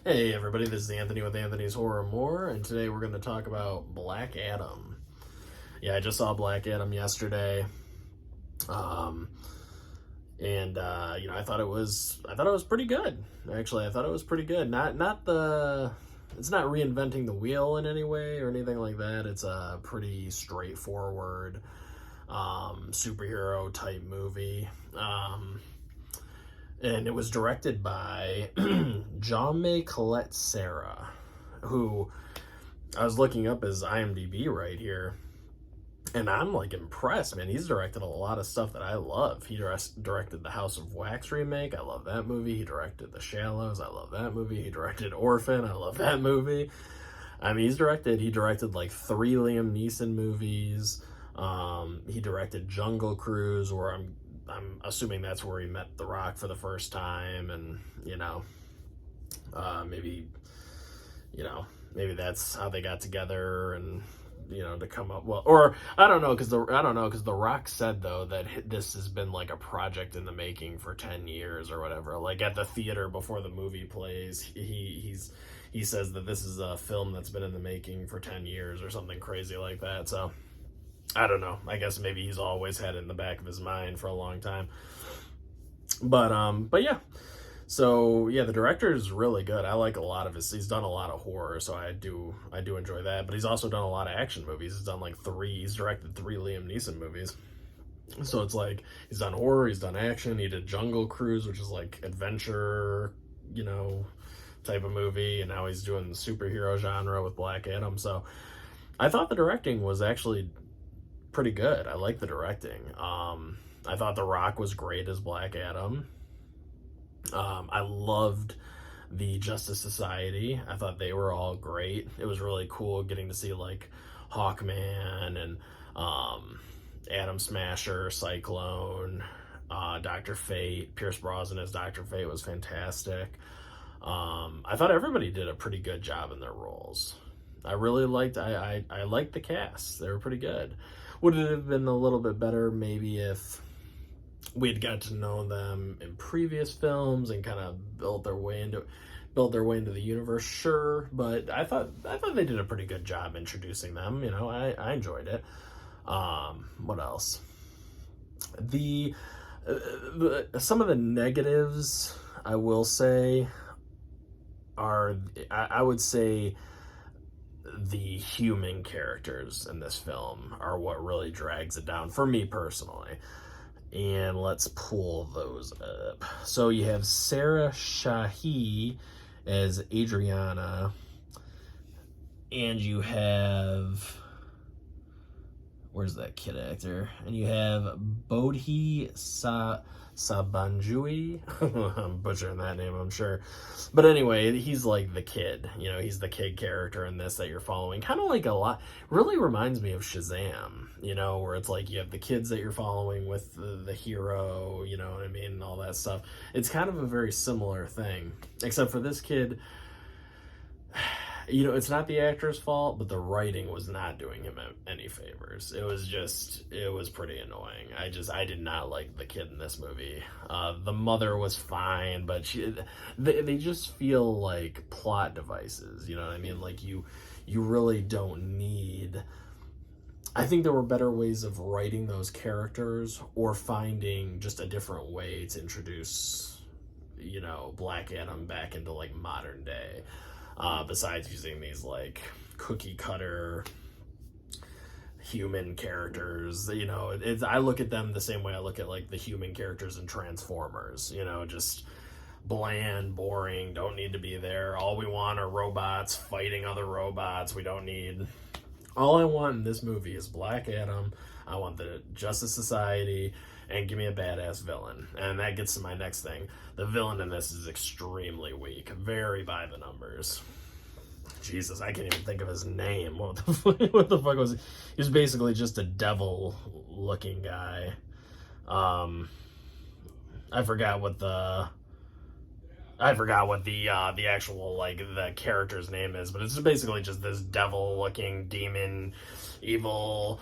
Hey everybody, this is Anthony with Anthony's Horror More, and today we're going to talk about Black Adam. Yeah, I just saw Black Adam yesterday, um, and I thought it was pretty good. Actually, I thought it was pretty good. It's not reinventing the wheel in any way or anything like that. It's a pretty straightforward superhero type movie. And it was directed by Jaume Colette Serra, who I was looking up his IMDb right here, and I'm like impressed, man. He's directed a lot of stuff that I love. He directed the House of Wax remake. I love that movie. He directed The Shallows. I love that movie. He directed Orphan. I love that movie. I mean, he directed like 3 Liam Neeson movies. He directed Jungle Cruise, where I'm assuming that's where he met The Rock for the first time, and maybe maybe that's how they got together, and to come up well, or I don't know, because The Rock said though that this has been like a project in the making for 10 years or whatever. Like at the theater before the movie plays, he says that this is a film that's been in the making for 10 years or something crazy like that. So I don't know. I guess maybe he's always had it in the back of his mind for a long time. But yeah. So yeah, the director is really good. I like a lot of his. He's done a lot of horror, so I do enjoy that. But he's also done a lot of action movies. He's done like 3. He's directed 3 Liam Neeson movies. So it's like he's done horror, he's done action. He did Jungle Cruise, which is like adventure, type of movie, and now he's doing the superhero genre with Black Adam. So I thought the directing was actually pretty good. I like the directing. I thought The Rock was great as Black Adam. I loved the Justice Society. I thought they were all great. It was really cool getting to see like Hawkman and Atom Smasher, Cyclone, Dr. Fate. Pierce Brosnan as Dr. Fate was fantastic. I thought everybody did a pretty good job in their roles. I really liked I liked the cast. They were pretty good. Would it have been a little bit better maybe if we'd got to know them in previous films and kind of built their way into the universe? Sure, but I thought they did a pretty good job introducing them. I enjoyed it. What else? The some of the negatives I will say are, I would say, the human characters in this film are what really drags it down for me personally. And let's pull those up. So you have Sarah Shahi as Adriana, and you have, where's that kid actor? And you have Bodhi Sabanjui. I'm butchering that name, I'm sure. But anyway, he's like the kid. He's the kid character in this that you're following. Kind of like a lot, really reminds me of Shazam, where it's like you have the kids that you're following with the hero, you know what I mean, and all that stuff. It's kind of a very similar thing, except for this kid, it's not the actor's fault, but the writing was not doing him any favors. It was pretty annoying. I did not like the kid in this movie. The mother was fine, but they just feel like plot devices. You know what I mean? Like you really don't need. I think there were better ways of writing those characters or finding just a different way to introduce, Black Adam back into like modern day. Besides using these like cookie cutter human characters, I look at them the same way I look at like the human characters in Transformers, just bland, boring, don't need to be there. All we want are robots fighting other robots. All I want in this movie is Black Adam. I want the Justice Society, and give me a badass villain. And that gets to my next thing. The villain in this is extremely weak, very by the numbers. Jesus, I can't even think of his name. What the fuck was he? He was basically just a devil-looking guy. I forgot what the actual like the character's name is, but it's basically just this devil-looking demon, evil,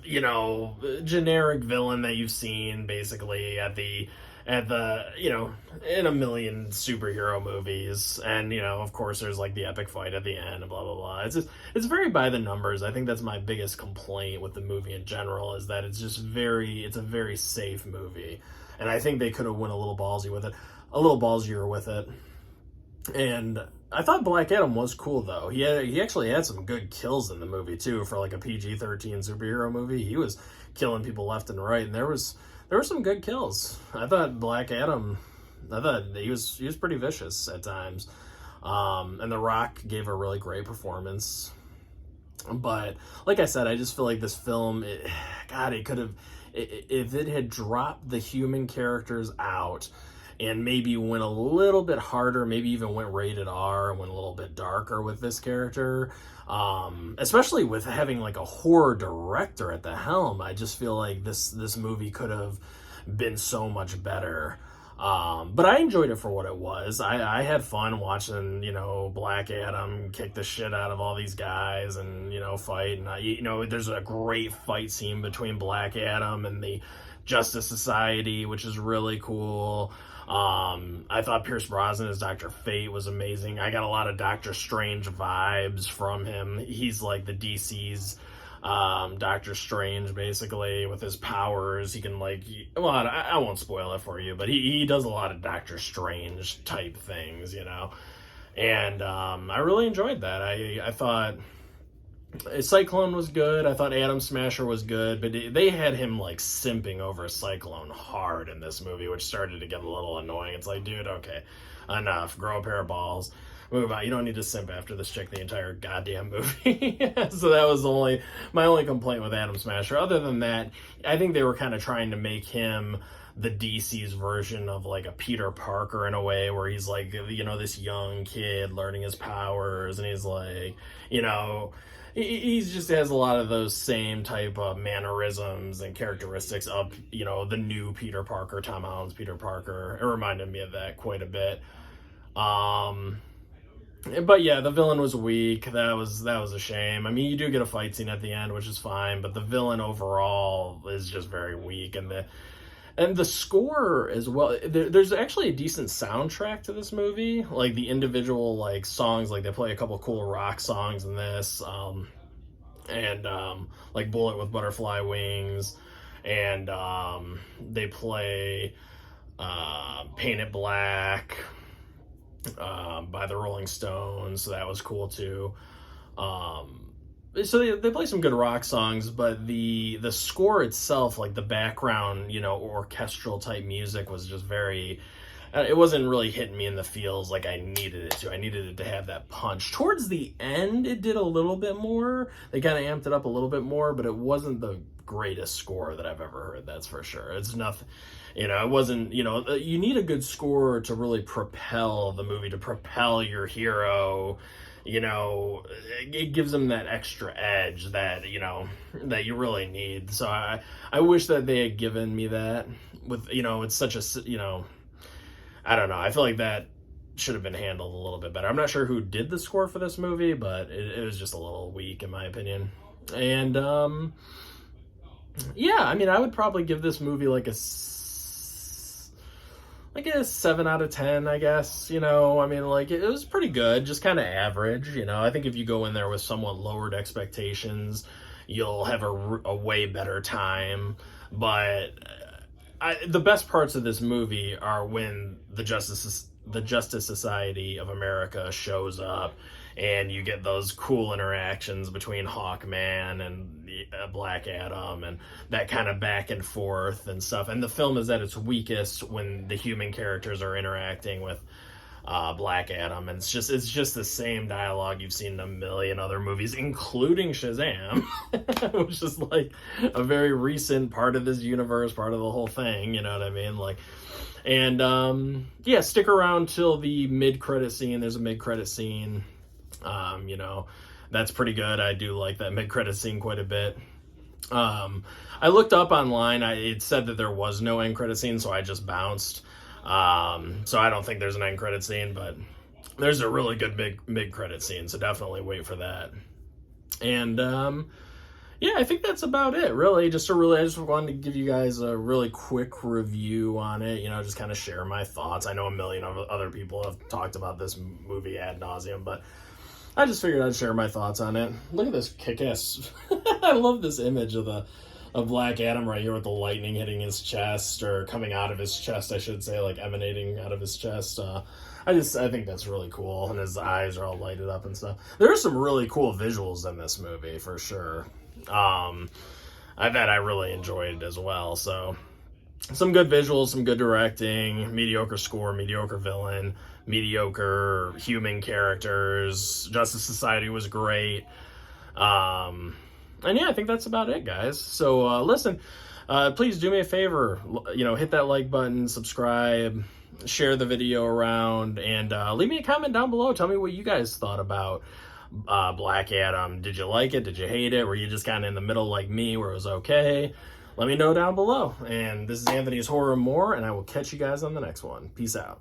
generic villain that you've seen basically at the at the, in a million superhero movies. And, of course there's like the epic fight at the end and blah, blah, blah. It's very by the numbers. I think that's my biggest complaint with the movie in general, is that it's a very safe movie. And I think they could have went a little ballsier with it. And I thought Black Adam was cool though. He actually had some good kills in the movie too, for like a PG-13 superhero movie. He was killing people left and right, and there were some good kills. I thought he was pretty vicious at times. And The Rock gave a really great performance. But like I said, I just feel like this film, it could have, if it had dropped the human characters out and maybe went a little bit harder, maybe even went rated R and went a little bit darker with this character, especially with having like a horror director at the helm, I just feel like this movie could have been so much better. But I enjoyed it for what it was. I had fun watching, Black Adam kick the shit out of all these guys and, fight. And, there's a great fight scene between Black Adam and the Justice Society, which is really cool. I thought Pierce Brosnan as Dr. Fate was amazing. I got a lot of Doctor Strange vibes from him. He's like the DC's Doctor Strange, basically, with his powers. He can I won't spoil it for you, but he does a lot of Doctor Strange type things, and I really enjoyed that. I thought Cyclone was good. I thought Atom Smasher was good, but they had him like simping over Cyclone hard in this movie, which started to get a little annoying. It's like, dude, okay, enough. Grow a pair of balls. Move on. You don't need to simp after this chick the entire goddamn movie. So that was my only complaint with Atom Smasher. Other than that, I think they were kind of trying to make him the DC's version of like a Peter Parker in a way, where he's like, this young kid learning his powers, and he's like, he just has a lot of those same type of mannerisms and characteristics of, the new Peter Parker, Tom Holland's Peter Parker. It reminded me of that quite a bit. But yeah, the villain was weak. That was a shame. I mean, you do get a fight scene at the end, which is fine, but the villain overall is just very weak. And the score as well. There's actually a decent soundtrack to this movie. Like the individual songs, like they play a couple cool rock songs in this, and like Bullet with Butterfly Wings, and they play Paint It Black by the Rolling Stones, so that was cool too. So they play some good rock songs, but the score itself, like the background, orchestral type music, was just very, it wasn't really hitting me in the feels like I needed it to. I needed it to have that punch. Towards the end, it did a little bit more. They kind of amped it up a little bit more, but it wasn't the greatest score that I've ever heard, that's for sure. It's nothing, it wasn't, you need a good score to really propel the movie, to propel your hero. It gives them that extra edge that, that you really need. So I wish that they had given me that with, it's such a, I don't know. I feel like that should have been handled a little bit better. I'm not sure who did the score for this movie, but it was just a little weak in my opinion. And, yeah, I mean, I would probably give this movie like a 7 out of 10, I guess. I mean, it was pretty good, just kind of average. I think if you go in there with somewhat lowered expectations, you'll have a way better time. But the best parts of this movie are when the Justice Society of America shows up, and you get those cool interactions between Hawkman and Black Adam, and that kind of back and forth and stuff. And the film is at its weakest when the human characters are interacting with Black Adam, and it's just the same dialogue you've seen in a million other movies, including Shazam, which is like a very recent part of this universe, part of the whole thing. You know what I mean? And yeah, stick around till the mid-credit scene. There's a mid-credit scene. That's pretty good. I do like that mid-credit scene quite a bit. I looked up online. It said that there was no end credit scene, so I just bounced. So I don't think there's an end credit scene, but there's a really good mid credit scene, so definitely wait for that. And Yeah, I think that's about it, really. I just wanted to give you guys a really quick review on it, just kind of share my thoughts. I know a million of other people have talked about this movie ad nauseum, but I just figured I'd share my thoughts on it. Look at this kick-ass. I love this image of Black Adam right here with the lightning hitting his chest, or coming out of his chest, I should say, like emanating out of his chest. I think that's really cool, and his eyes are all lighted up and stuff. There are some really cool visuals in this movie, for sure. I really enjoyed it as well. So, some good visuals, some good directing, mediocre score, mediocre villain, mediocre human characters. Justice Society was great. And yeah, I think that's about it, guys. So listen, please do me a favor, hit that like button, subscribe, share the video around, and leave me a comment down below. Tell me what you guys thought about Black Adam. Did you like it? Did you hate it? Were you just kind of in the middle like me, where it was okay? Let me know down below. And this is Anthony's Horror and More, and I will catch you guys on the next one. Peace out.